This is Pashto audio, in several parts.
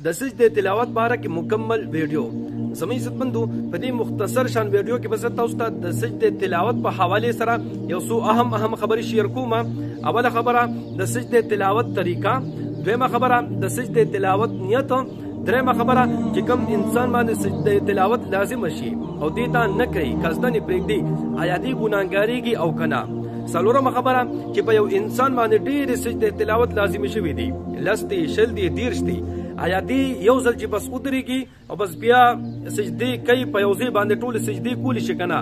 د سجده تلاوت باره کې مکمل ویډیو زموږ عزتمندو په دې مختصر شان ویډیو کې بس تاسو ته د سجده تلاوت په حواله سره یو څو اهم خبرې شیر کوم. اوله خبره د سجده تلاوت طریقه، دویمه خبره د سجده تلاوت نیت، دریمه خبره چې کوم انسان باندې سجده تلاوت لازم شي او دې ته نه کوي قصدن پرېږدي آیا دې ګناهګاریږي او کنه. څلورمه خبره چې په یو انسان باندې ډېر سجده تلاوت لازم شوی دی، لستی شل دی دیرش دی، آیا دې یو ځل چې بس ودرېږي او بس بیا سجدې کوي په یو ځای باندې ټول سجدې کولی شي کنه.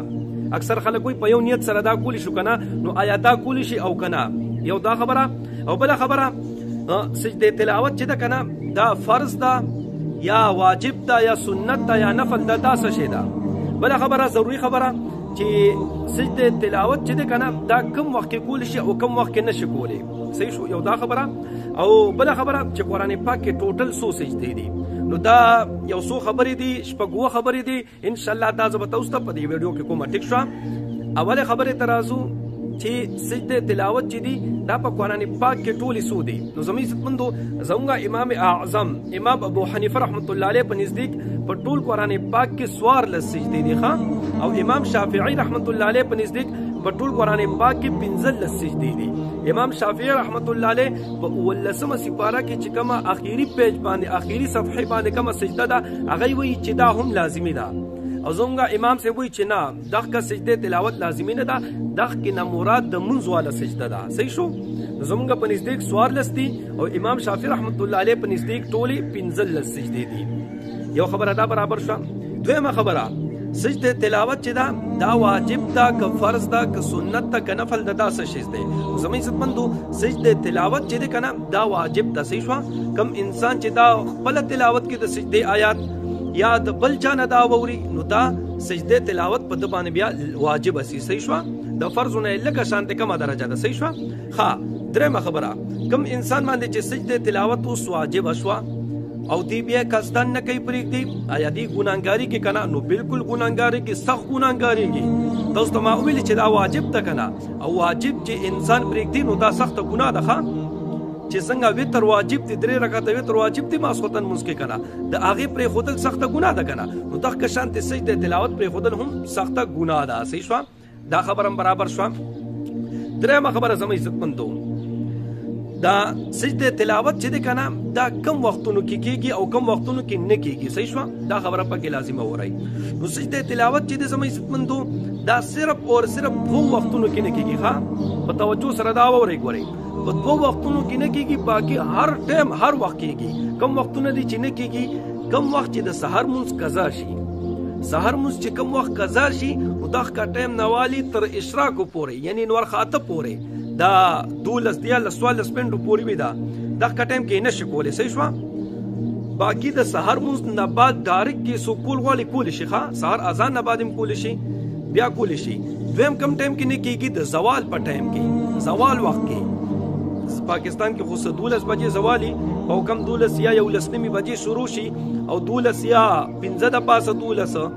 اکثر خلک وایي په یو نیت سره دا کولی شو کنه، نو آیا دا کولی شي او کنه. یو دا خبره او بله خبره سجده تلاوت چې ده کنه دا فرض ده یا واجب ده یا سنت ده یا نفل ده، دا څه شی ده. بله خبره ضروري خبره چې سجده تلاوت چې ده کنه دا کم وخت کې کولی شي او کم وخت کې نشي کولی. صحیح شو. یو دا خبره او بله خبره چې قرآن پاک کې ټوټل څو سجدې دي، نو دا یو څو خبرې دي، شپږ اووه خبرې دي. انشاءالله دا زه به تاسو ته په دې ویډیو کې کومه. ټیک شوه. اولې خبرې ته راځو چې سجده تلاوت چې دي دا په قرآن پاک کې ټولې څو دي. نو زموږ عزتمندو زموږ امام اعظم امام ابو حنیفه رحمت الله علیه په نزدیک په ټول قرآن پاک کې 14 سجدې دي ښه، او امام شافعي رحمت الله علیه په نزدیک په ټول قرآن پاک کې 15 سجدې دي. امام شافعي رحمت الله علیه په 19مه سپاره کې چې کومه اخیری پیج باندې اخیری صفحه باندې کومه سجده ده هغه وایي چې دا هم لازمي ده، او زموږ امام صاحب وایي چې نه دغه سجده تلاوت لازمي نه ده، دغه کې نه مراد د منځ والا سجده ده. صحیح شو. زموږ په نزدیک 14 دي او امام شافعي رحمت الله علیه په نزدیک ټولې 15 سجدې دي. یو خبره دا برابر شوه. دویمه خبره سجده تلاوت چې ده دا واجب ده که فرض ده که سنت ده که نفل ده، دا څه شی دی. زموږ عزتمندو سجده تلاوت چې دی که نه دا واجب ده. صحیح شوه. کم انسان چې دا خپله تلاوت کې د سجدې آیات یا د بل چا نه دا واوري نو دا سجده تلاوت په ده باندې بیا واجب سي. صحیح شوه. د فرضو نه لږه شانتې کمه درجه ده. صحیح شوه. ښه. درېمه خبره کم انسان باندې چې سجده تلاوت اوس واجبه شوه او دی بیا قصدن نه کوي پرېږدي آیا دی ګناهګاري کې کنه؟ نو بالکل ګناهګاري کې سخت ګناهګاري کې. تاسو ته ما ویلي چې دا واجب ده کنه، او واجب چې انسان پرېږدي نو دا سخته ګناه ده ښه. چې څنګه وتر واجب دي، 3 رکعته وتر واجب دي ماسخوتن مونځ کې کنه، د هغې پرېښودل سخته ګناه ده کنه، نو دغه شانتې سجده تلاوت پرېښودل هم سخته ګناه ده. صحیح شوه. دا خبره هم برابر شوه. درېیمه خبره زموږ عزتمندو دا سجده تلاوت چې دی کنه دا کم وختونو کې کېږي او کم وختونو کې نه کېږي. صحیح شوه. دا خبره پکې لازمه وورئ. نو سجده تلاوت چې دی زموږ عزتمندو دا صرف اور صرف 2 وختونو کې نه کېږي ښه، په توجه سره دا واورئ. ګورئ په 2 وختونو کې نه کېږي، باقي هر ټایم هر وخت کېږي. کم وختونه دي چې نه کېږي، کم وخت چې د سحر مونځ قضا شي، سحر مونځ چې کم وخت قضا شي نو دغه ټایم نوالي تر اشراقو پورې یعنی نور خاطه پورې دا 12 دیارلس 14 پنډو پورې وي، دغه ټایم کې نشي کولی. صحیح شوه. باقي د سحر مونځ نه بعد ډایرکټ کې څوک کول غواړي کولی شي ښه، سحر اذان نه بعد هم کولی شي بیا کولی شي. دویم کم ټایم کې نه کېږي د زوال په ټایم کې، زوال وخت کې پاکستان کې خو 12 بجې زوالي او کم 12 یا 11 بجې شروع شي او 12 یا 15 د پاسه 12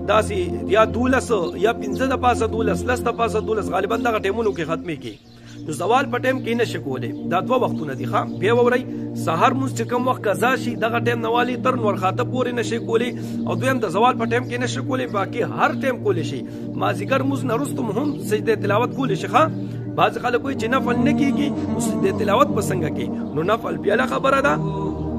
داسې یا 12 یا 15 د پاسه 12 لس د پاسه 12 غالبا دغه ټایمونو کې ختمې کې. نو زوال په ټایم کې نشي کولی. دا 2 وختونه دي ښه. بیا واورئ سحر مونځ چې کوم وخت قضا شي دغه ټایم نوالي تر نور خاطه پورې نشي کولی، او دویم د زوال په ټایم کې نشي کولی، باقي هر ټایم کولی شي. مازدیګر مونځ نه وروسته هم سجده تلاوت کولی شي ښه. بعض خلک وایي چې نفل نه کېږي نو سجده تلاوت په څنګه کې؟ نو نفل بیا له خبره ده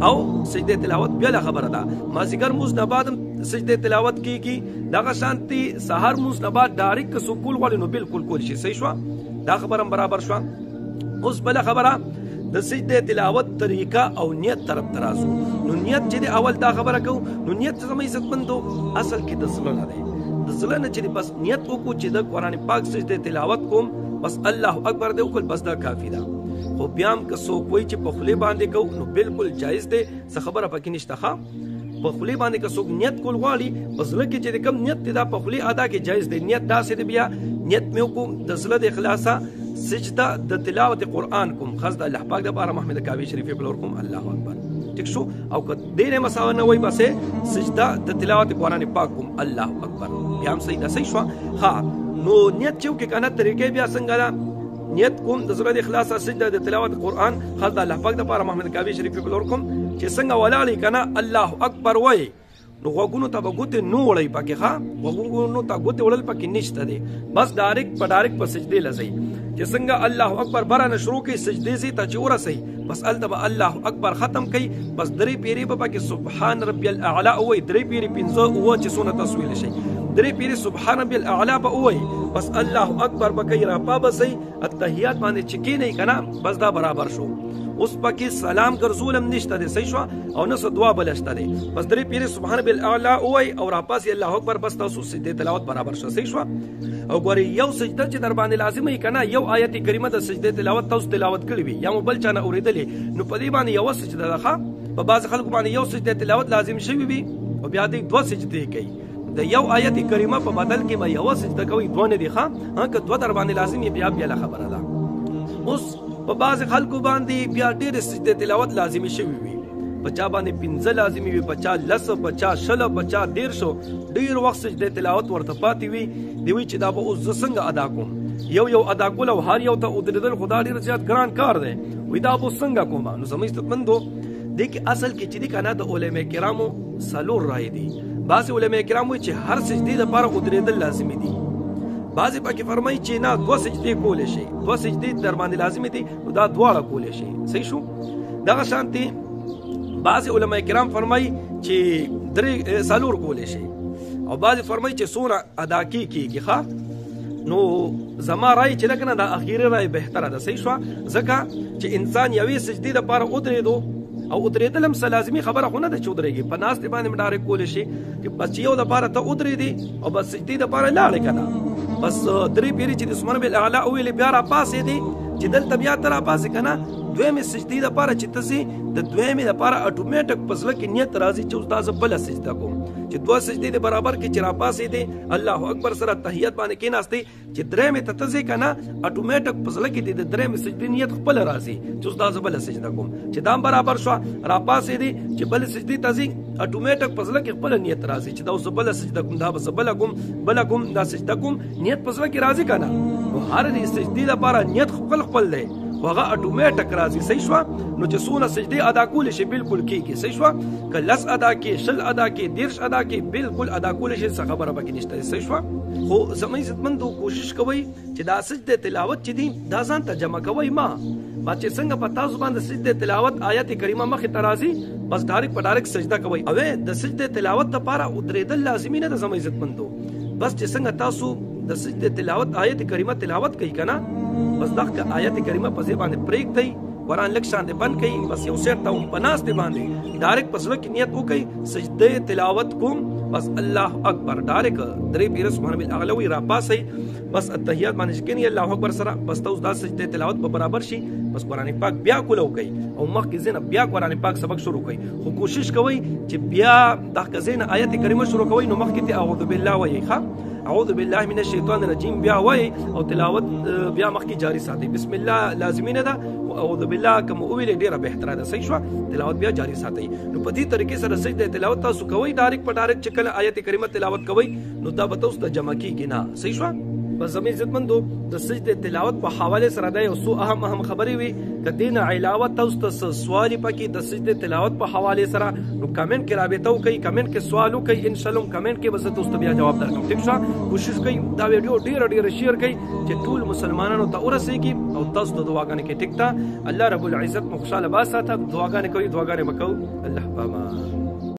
او سجده تلاوت بیا له خبره ده. مازدیګر مونځ نه بعد هم سجده تلاوت کېږي، دغه شانتې سحر مونځ نه بعد ډایرکټ که څوک کول غواړي نو بالکل کولی شي. صحیح شوه. دا خبره هم برابر شوه. اوس بله خبره د سجده تلاوت طریقه او نیت طرف ته راځو. نو نیت چې دی اول دا خبره کوو، نو نیت زموږ عزتمندو اصل کې د زړه نه دی، د زړه نه چې بس نیت وکړو چې د قرآن پاک سجده تلاوت کوم، بس الله اکبر دی وکړل، بس دا کافي ده. خو بیا هم که څوک وایي چې په خولې باندې کوو نو بالکل جایز دی، څه خبره پکې نشته ښه. په خولې باندې که څوک نیت کول غواړي په زړه کې چې کوم نیت دی دا په خولې ادا کې جایز دی. نیت داسې دی بیا نیت مې وکړو د زړه د اخلاصه سجده د تلاوت قرآن کوم، خاص د الله پاک دپاره محمد کاوي شریف بلور کوم. الله اکبر. ٹھیک شو. او که دې نه مساوه نه وایي بس سجده د تلاوت قرآن پاک کوم. الله اکبر. بیا هم صحیح ده. صحیح شوه. ها نو نیت چې وکړې که نه طریقې بیا څنګه ده؟ نیت کوم د زړه د اخلاصه سجده د تلاوت قرآن خاص د الله پاک دپاره محمد کاوي شریف بلور کوم. چې څنګه ولاړې کنه الله اکبر وای نو غوږونو ته به ګوتې نو وړئ پکې ښه غوږونو ته ګوتې وړل پکې نشته دی بس ډایرکټ په سجدې لځئ چې څنګه الله اکبر برانه شروع کوي سجدې سي ته چې ورسئ بس هلته به الله اکبر ختم کوي بس درې پیرې به پکې سبحان ربي الاعلى ووایي درې پیرې پنځه اووه چې څونه تاسو ویلی شئ درې پیرې سبحان ربي الاعلى به ووایي بس الله اکبر به کوي راپا به سئ اتحیات باندې چې کښېنئ که نه بس دا برابر شو اوس پکې سلام ګرځول هم نشته دی صحیح شوه او نه څه دعا بله شته دی بس درې پیرې سبحان ربي الاعلى ووایي او راپاسې الله اکبر بس تاسو سجدې تلاوت برابر شوه صحیح شوه او ګورئ یو سجده چې در باندې لازمه وي که نه یو آیت کریمه د سجدې تلاوت تاسو تلاوت کړی وي یا مو بل چا نه اورېدلې نو په دې باندې یوه سجده ده ښه په بعضې خلکو باندې یو سجدې تلاوت لازم شوي وي او بیا دوی دوه سجدې کوي د یو آیت کریمه په بدل کې به یوه سجده کوي دوه نه دي ښه که دوه در باندې لازم یې بیا بله خبره ده اوس په بعضې خلکو باندې بیا ډېرې سجدې تلاوت لازمي شوي وي په چا باندې پنځه لازمي وي په چا لس په چا شله په چا دېرشو ډېر وخت سجدې تلاوت ورته پاتې وي دی وایي چې دا به اوس زه څنګه ادا کوم یو ادا کول او هر یو ته ودرېدل خو دا ډېر زیات ګران کار دی وایي دا به اوس څنګه کوم نو زموږ عزتمندو دې کې اصل کې چې دي که نه د علما کرامو څلور رایې دي بعضې علما کرام وایي چې هر سجدې دپاره ودرېدل لازمي دي بعضې پکې فرمایي چې نه دوه سجدې کولی شي دوه سجدې در باندې لازمي دي نو دا دواړه کولی شي صحیح شو دغه شانتې بعضې علما کرام فرمایي چې څلور کولی شي او بعضې فرمایي چې څونه ادا کېږي ښه نو زما رای چې ده که نه دا اخیري رای بهتره ده صحیح شوه ځکه چې انسان یوې سجدې دپاره ودرېدو او ودرېدل هم څه لازمي خبره خو نه ده چې ودرېږي په ناستې باندې هم ډارک کولی شي چې بس چې یو دپاره ته ودرېدې او بس سجدې دپاره لاړې که نه بس درې پیرې چې د سبحان ربي الاعلى وویلې بیا راپاسېدې چې دلته بیا ته راپاسې که نه دویمې سجدې دپاره چې ته ځې د دویمې دپاره اټومیټک په زړه کې نیت راځي چې اوس دا زه بله سجده کوم چې دوه سجدې د برابر کې چې راپاسېدې الله اکبر سره تحیت باندې کېناستې چې درېمې ته ته ځې که نه اټومیټک په زړه کې د درېمې سجدې نیت خپله راځي چې اوس دا زه بله سجده کوم چې دا هم برابر شوه راپاسېدې چې بلې سجدې ته ځې اټومیټک په زړه کې خپله نیت راځي چې دا اوس بله سجده کوم دا به زه بله کوم دا سجده کوم نیت په زړه کې راځي که نه نو هر سجدې دپاره نیت خپل دی خو هغه اټومیټک راځي صحیح شوه نو چې څونه سجدې ادا کولی شي بلکل کېږي صحیح شوه که لس ادا کې شل ادا کې دېرش ادا کې بلکل ادا کولی شي څه خبره پکې نشته صحیح شوه خو زموږ عزتمندو کوشش کوئ چې دا سجدې تلاوت چې دي دا ځان ته جمع کوئ ما چې څنګه په تاسو باندې سجدې تلاوت آیت کریمه مخې ته راځي بس ډایرکټ سجده کوئ او د سجدې تلاوت دپاره ودرېدل لازمي نه ده زموږ عزتمندو بس چې څنګه تاسو د سجدې تلاوت آیت کریمه تلاوت کوي که نه بس دغه آیت کریمه په ځای باندې پرېږدئ قرآن لږ شان دې بند کړئ بس یو سیټ ته په ناستې باندې ډایرکټ په زړه کې نیت وکړئ سجدې تلاوت کوم بس الله اکبر ډایرکټ درې پیرې سبحان ربي الاعلى وایي راپاسئ بس اتحیات باندې چې کښېنئ الله اکبر سره بس ته اوس دا سجدې تلاوت به برابر شي بس قرآن پاک بیا کولو کوئ او مخکې ځای نه بیا قرآن پاک سبق شروع کوئ خو کوشش کوئ چې بیا دغه ځای نه آیت کریمه شروع کوئ نو مخکې ته اعوذ بالله وایئ ښه اعوذ بالله من الشیطان الرجیم بیا وایي او تلاوت بیا مخکې جاری ساتئ بسم الله لازمي نه ده اعوذ بالله کوم وویلې ډېره بهتره ده صحیح شوه تلاوت بیا جاری ساتئ نو په دې طریقې سره سجدې تلاوت تاسو کوئ ډایرکټ چې کله آیت کریمه تلاوت کوئ نو دا به تاسو ته جمع کېږي نه صحیح شوه بس زموږ عزتمندو د سجدې تلاوت په حوالې سره دا یو څو اهم خبرې وي که دې نه علاوه تاسو ته څه سوال پکې د سجدې تلاوت په حوالې سره نو کمنټ کې رابطه وکړئ کمنټ کې سوال وکړئ انشاءالله کمنټ کې به زه تاسو ته بیا جواب درکړم ټیک شوه کوشش کوئ دا ویډیو ډېره شیر کړئ چې ټول مسلمانانو ته ورسېږي او تاسو ته دعاګانې کوئ ټیک ته الله رب العزت مو خوشحاله باساته دعاګانې کوئ دعاګانې به کوو الله پامان